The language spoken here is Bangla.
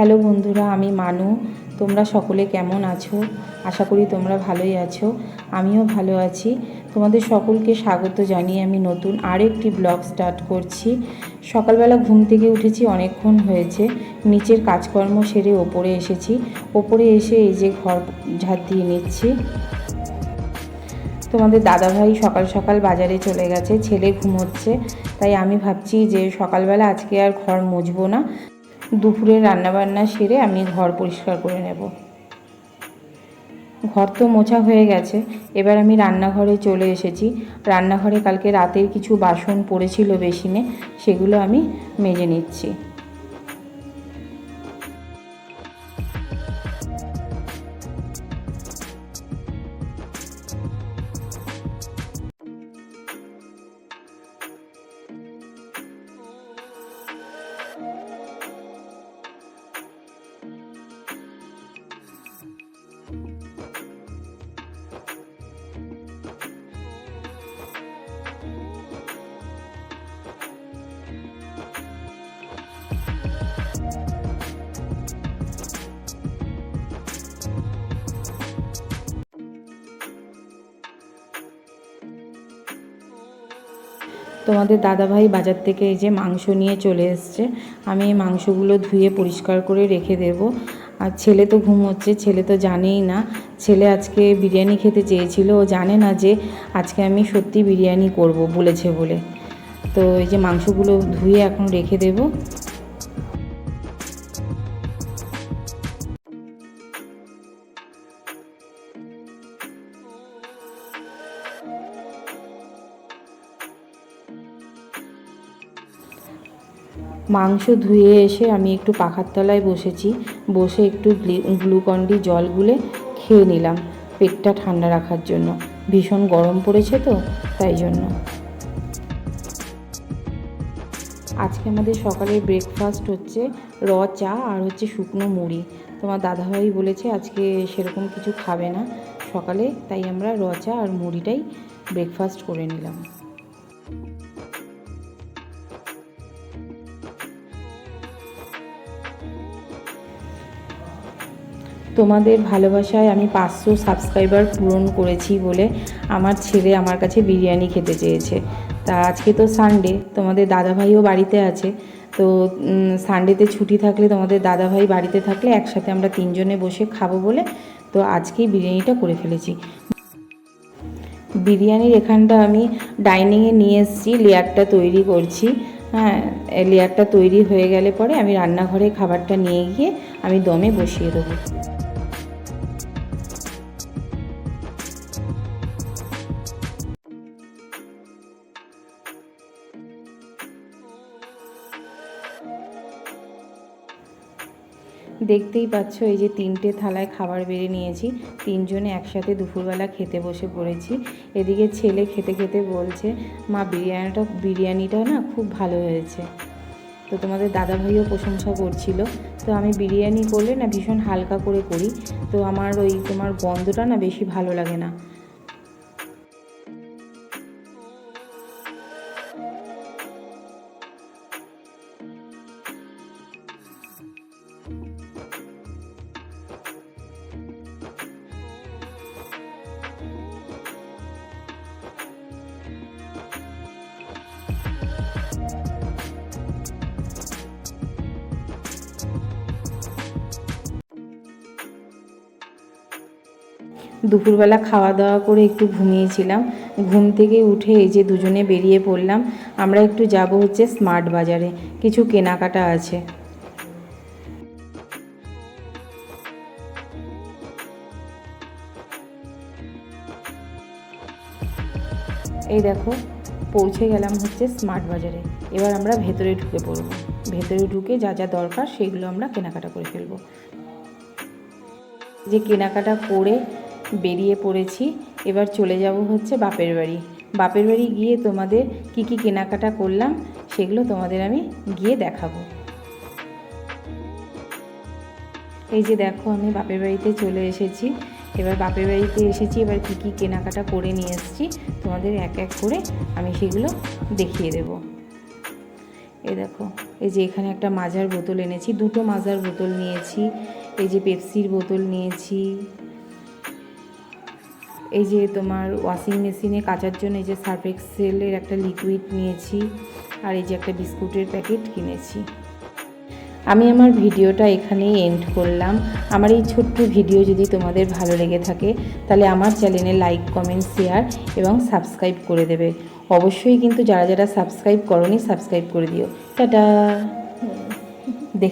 হ্যালো বন্ধুরা, আমি মানু। তোমরা সকলে কেমন আছো? আশা করি তোমরা ভালোই আছো। আমিও ভালো আছি। তোমাদের সকলকে স্বাগত জানিয়ে আমি নতুন আরেকটি ব্লগ স্টার্ট করছি। সকালবেলা ঘুম থেকে উঠেছি, অনেকক্ষণ হয়েছে। নিচের কাজকর্ম সেরে ওপরে এসেছি। ওপরে এসে এই যে ঘর ঝাড় দিয়ে নিচ্ছি। তোমাদের দাদাভাই সকাল সকাল বাজারে চলে গেছে, ছেলে ঘুমোচ্ছে। তাই আমি ভাবছি যে সকালবেলা আজকে আর ঘর মুছবো না, দুপুরে রান্নাবান্না সেরে আমি ঘর পরিষ্কার করে নেব। ঘর তো মোছা হয়ে গেছে, এবার আমি রান্নাঘরে চলে এসেছি। রান্নাঘরে কালকে রাতের কিছু বাসন পড়েছিল বেসিনে, সেগুলো আমি মেজে নিচ্ছি। তোমাদের দাদাভাই বাজার থেকে এই যে মাংস নিয়ে চলে এসছে। আমি এই মাংসগুলো ধুয়ে পরিষ্কার করে রেখে দেব। আর ছেলে তো ঘুমোচ্ছে, ছেলে তো জানেই না। ছেলে আজকে বিরিয়ানি খেতে চেয়েছিল, ও জানে না যে আজকে আমি সত্যি বিরিয়ানি করব বলেছে বলে। তো এই যে মাংসগুলো ধুয়ে এখন রেখে দেব। মাংস ধুয়ে এসে আমি একটু পাখার তলায় বসেছি। বসে একটু গ্লুকন-ডি জল গুলে খেয়ে নিলাম, পেটটা ঠান্ডা রাখার জন্য। ভীষণ গরম পড়েছে তো, তাই জন্য। আজকে আমাদের সকালের ব্রেকফাস্ট হচ্ছে চা আর হচ্ছে শুকনো মুড়ি। তোমার দাদাভাই বলেছে আজকে সেরকম কিছু খাবে না সকালে, তাই আমরা চা আর মুড়িটাই ব্রেকফাস্ট করে নিলাম। তোমাদের ভালোবাসায় আমি 500 সাবস্ক্রাইবার পূরণ করেছি বলে আমার ছেলে আমার কাছে বিরিয়ানি খেতে চেয়েছে। তা আজকে তো সানডে, তোমাদের দাদাভাইও বাড়িতে আছে। তো সানডেতে ছুটি থাকলে, তোমাদের দাদাভাই বাড়িতে থাকলে একসাথে আমরা তিনজনে বসে খাবো বলে তো আজকেই বিরিয়ানিটা করে ফেলেছি। বিরিয়ানির এখানটা আমি ডাইনিংয়ে নিয়ে এসেছি, লেয়ারটা তৈরি করছি। হ্যাঁ, লেয়ারটা তৈরি হয়ে গেলে পরে আমি রান্নাঘরে খাবারটা নিয়ে গিয়ে আমি দমে বসিয়ে দেবো। দেখতেই পাচ্ছ, এই যে 3টে থালায় খাবার বেড়ে নিয়েছি। তিনজনে একসাথে দুপুরবেলা খেতে বসে পড়েছি। এদিকে ছেলে খেতে খেতে বলছে, মা বিরিয়ানিটা না খুব ভালো হয়েছে। তো তোমাদের দাদাভাইও প্রশংসা করছিল। তো আমি বিরিয়ানি করলে না ভীষণ হালকা করে করি, তো আমার ওই তোমার গন্ধটা না বেশি ভালো লাগে না। দুপুরবেলা খাওয়া দাওয়া করে একটু ঘুমিয়েছিলাম। ঘুম থেকে উঠে এই যে দুজনে বেরিয়ে পড়লাম। আমরা একটু যাব হচ্ছে স্মার্ট বাজারে, কিছু কেনাকাটা আছে। এই দেখো, পৌঁছে গেলাম হচ্ছে স্মার্ট বাজারে। এবার আমরা ভেতরে ঢুকে পড়ব। ভেতরে ঢুকে যা যা দরকার সেগুলো আমরা কেনাকাটা করে ফেলবো। যে কেনাকাটা করে বেরিয়ে পড়েছি। এবার চলে যাব হচ্ছে বাপের বাড়ি। বাপের বাড়ি গিয়ে তোমাদের কি কি কেনাকাটা করলাম সেগুলো তোমাদের আমি গিয়ে দেখাবো। এই যে দেখো, আমি বাপের বাড়িতে চলে এসেছি। এবার বাপের বাড়িতে এসেছি, এবার কি কি কেনাকাটা করে নিয়ে এসেছি তোমাদের এক এক করে আমি সেগুলো দেখিয়ে দেব। এই দেখো, এই যে এখানে একটা মাজার বোতল এনেছি, দুটো মাজার বোতল নিয়েছি। এই যে পেপসির বোতল নিয়েছি। এই যে তোমার ওয়াশিং মেশিনে কাচার জন্য এই যে সার্ফ এক্সেলের একটা লিকুইড নিয়েছি। আর এই যে একটা বিস্কুটের প্যাকেট কিনেছি। আমি আমার ভিডিওটা এখানেই এন্ড করলাম। আমার এই ছোট্ট ভিডিও যদি তোমাদের ভালো লেগে থাকে তাহলে আমার চ্যানেলে লাইক, কমেন্ট, শেয়ার এবং সাবস্ক্রাইব করে দেবে। অবশ্যই কিন্তু যারা যারা সাবস্ক্রাইব করোনি সাবস্ক্রাইব করে দিও। টাটা। দেখে